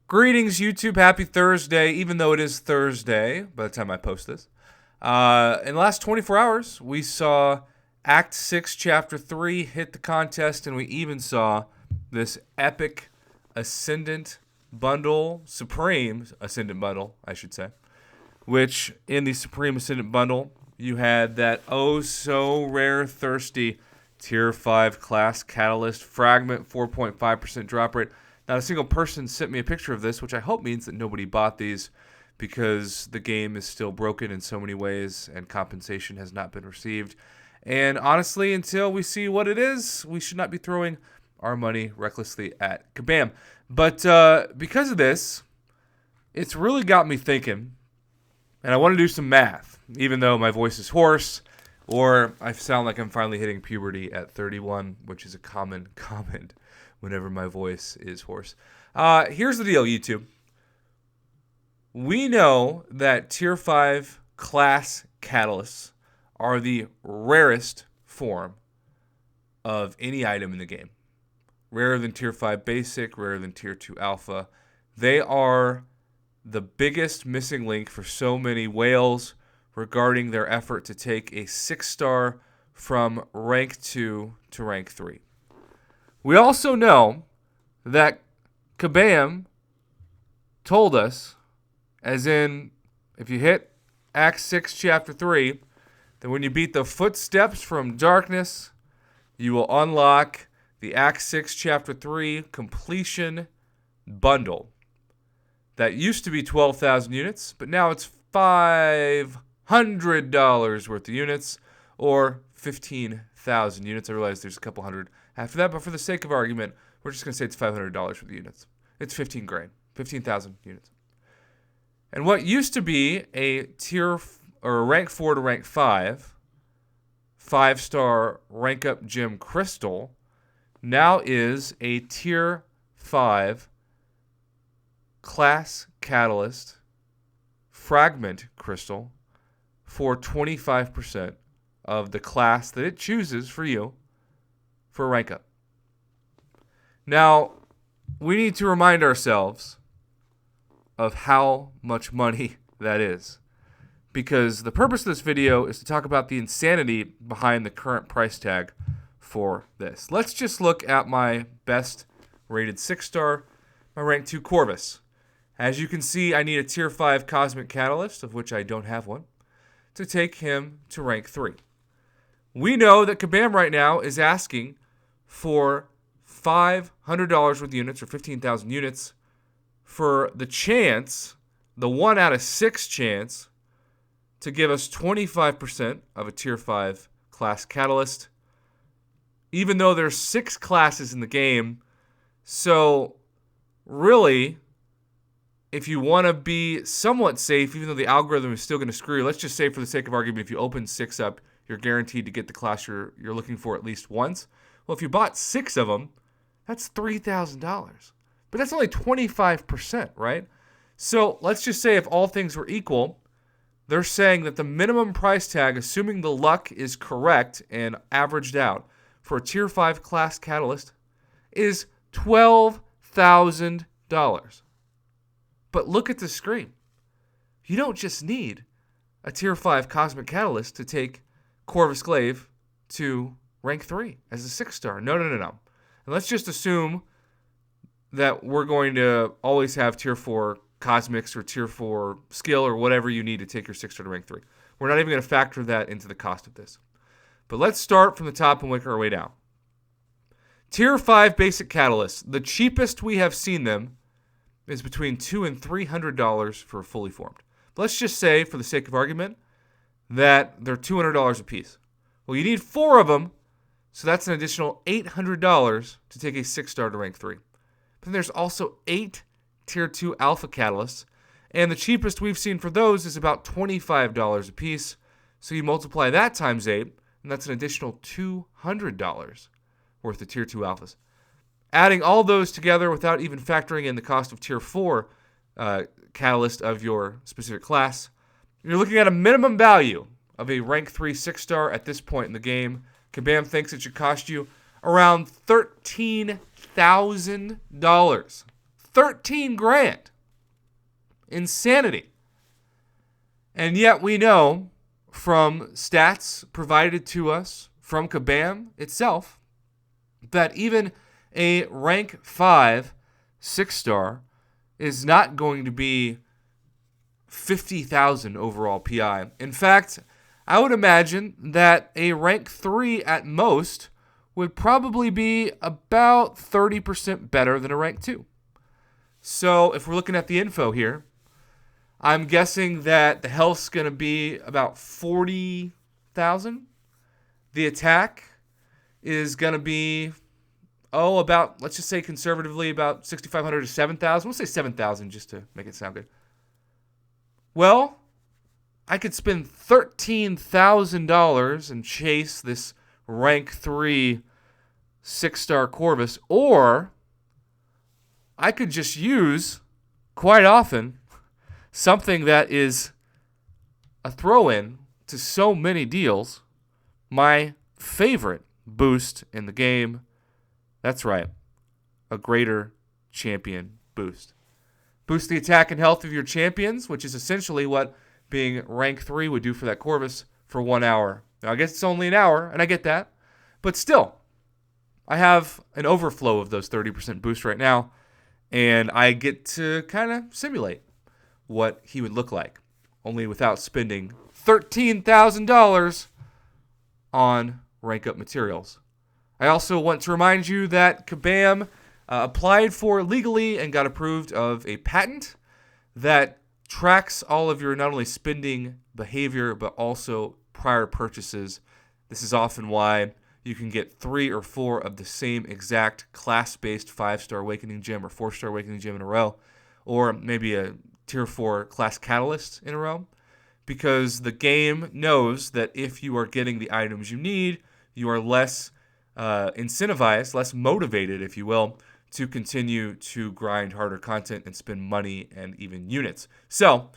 Greetings, YouTube. Happy Thursday, even though it is Thursday by the time I post this. In the last 24 hours, we saw Act 6, Chapter 3 hit the contest, and we even saw this epic Ascendant bundle, Supreme Ascendant bundle, I should say, which in the Supreme Ascendant bundle, you had that oh-so-rare thirsty Tier 5 class Catalyst Fragment 4.5% drop rate. Not a single person sent me a picture of this, which I hope means that nobody bought these because the game is still broken in so many ways and compensation has not been received. And honestly, until we see what it is, we should not be throwing our money recklessly at Kabam. But because of this, it's really got me thinking, and I want to do some math, even though my voice is hoarse, or I sound like I'm finally hitting puberty at 31, which is a common comment whenever my voice is hoarse. Here's the deal, YouTube. We know that Tier 5 class catalysts are the rarest form of any item in the game. Rarer than Tier 5 basic, rarer than Tier 2 alpha. They are the biggest missing link for so many whales regarding their effort to take a 6-star from rank 2 to rank 3. We also know that Kabam told us, as in, if you hit Act 6, Chapter 3, that when you beat the Footsteps from Darkness, you will unlock the Act 6, Chapter 3 completion bundle. That used to be 12,000 units, but now it's $500 worth of units, or 15,000 units. I realize there's a couple hundred after that, but for the sake of argument, we're just going to say it's $500 for the units. It's 15 grand, 15,000 units. And what used to be a tier or a rank 4 to rank 5, 5-star rank up gem crystal, now is a tier 5 class catalyst fragment crystal for 25% of the class that it chooses for you for a rank up. Now, we need to remind ourselves of how much money that is, because the purpose of this video is to talk about the insanity behind the current price tag for this. Let's just look at my best rated 6-star, my rank 2 Corvus. As you can see, I need a tier 5 Cosmic Catalyst, of which I don't have one, to take him to rank 3. We know that Kabam right now is asking for $500 worth of units, or 15,000 units, for the chance, the 1 out of 6 chance, to give us 25% of a tier 5 class catalyst, even though there's 6 classes in the game. So really, if you want to be somewhat safe, even though the algorithm is still going to screw you, let's just say for the sake of argument, if you open 6 up, you're guaranteed to get the class you're looking for at least once. Well, if you bought 6 of them, that's $3,000. But that's only 25%, right? So let's just say if all things were equal, they're saying that the minimum price tag, assuming the luck is correct and averaged out, for a tier 5 class catalyst is $12,000. But look at the screen. You don't just need a tier 5 Cosmic Catalyst to take Corvus Glaive to rank 3 as a 6-star. No. And let's just assume that we're going to always have tier 4 Cosmics or tier 4 skill or whatever you need to take your 6-star to rank 3. We're not even going to factor that into the cost of this. But let's start from the top and work our way down. Tier 5 basic catalysts, the cheapest we have seen them is between $200 and $300 for fully formed. But let's just say, for the sake of argument, that they're $200 a piece. Well, you need 4 of them, so that's an additional $800 to take a 6-star to rank 3. But then there's also 8 Tier 2 Alpha Catalysts, and the cheapest we've seen for those is about $25 a piece. So you multiply that times 8, and that's an additional $200 worth of Tier 2 Alphas. Adding all those together without even factoring in the cost of Tier 4 Catalyst of your specific class, you're looking at a minimum value of a rank 3 6-star at this point in the game. Kabam thinks it should cost you around $13,000. 13 grand. Insanity. And yet we know from stats provided to us from Kabam itself that even a rank 5 6-star is not going to be 50,000 overall PI. In fact, I would imagine that a rank 3 at most would probably be about 30% better than a rank 2. So if we're looking at the info here, I'm guessing that the health's going to be about 40,000. The attack is going to be, about, let's just say conservatively, about 6,500 to 7,000. We'll say 7,000 just to make it sound good. Well, I could spend $13,000 and chase this rank 3 6-star Corvus, or I could just use, quite often, something that is a throw-in to so many deals, my favorite boost in the game. That's right, a greater champion boost. Boost the attack and health of your champions, which is essentially what being rank 3 would do for that Corvus for 1 hour. Now, I guess it's only an hour, and I get that. But still, I have an overflow of those 30% boost right now, and I get to kind of simulate what he would look like, only without spending $13,000 on rank up materials. I also want to remind you that Kabam applied for legally and got approved of a patent that tracks all of your not only spending behavior but also prior purchases. This is often why you can get 3 or 4 of the same exact class-based 5-star Awakening Gem or 4-star Awakening Gem in a row, or maybe a Tier 4 class Catalyst in a row, because the game knows that if you are getting the items you need, you are less incentivized, less motivated, if you will, to continue to grind harder content and spend money and even units. So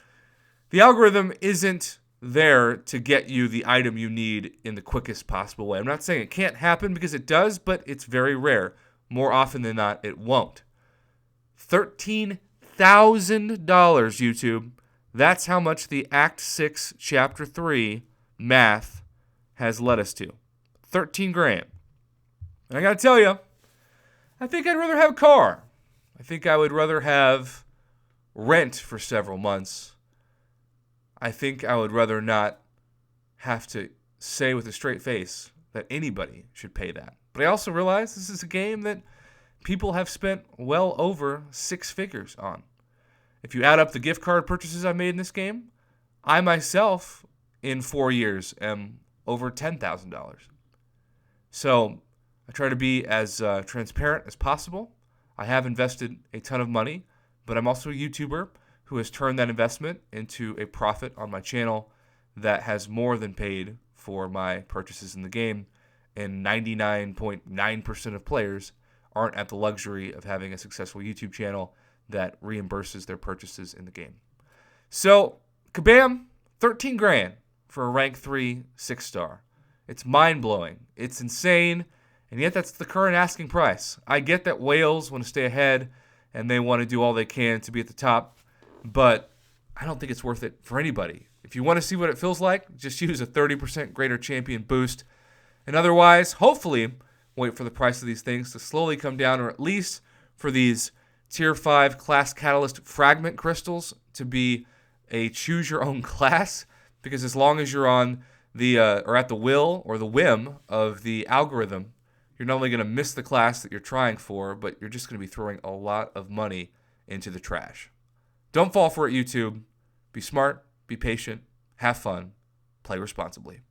the algorithm isn't there to get you the item you need in the quickest possible way. I'm not saying it can't happen, because it does, but it's very rare. More often than not, it won't. $13,000, YouTube. That's how much the Act 6, Chapter 3 math has led us to. 13 grand. And I gotta tell you, I think I'd rather have a car. I think I would rather have rent for several months. I think I would rather not have to say with a straight face that anybody should pay that. But I also realize this is a game that people have spent well over 6 figures on. If you add up the gift card purchases I made in this game, I myself, in 4 years, am over $10,000. So I try to be as transparent as possible. I have invested a ton of money, but I'm also a YouTuber who has turned that investment into a profit on my channel that has more than paid for my purchases in the game, and 99.9% of players aren't at the luxury of having a successful YouTube channel that reimburses their purchases in the game. So, Kabam, 13 grand for a rank 3 6-star. It's mind-blowing. It's insane, and yet that's the current asking price. I get that whales want to stay ahead, and they want to do all they can to be at the top, but I don't think it's worth it for anybody. If you want to see what it feels like, just use a 30% greater champion boost. And otherwise, hopefully, wait for the price of these things to slowly come down, or at least for these Tier 5 Class Catalyst fragment crystals to be a choose-your-own class. Because as long as you're on the or at the will or the whim of the algorithm, you're not only going to miss the class that you're trying for, but you're just going to be throwing a lot of money into the trash. Don't fall for it, YouTube. Be smart, be patient, have fun, play responsibly.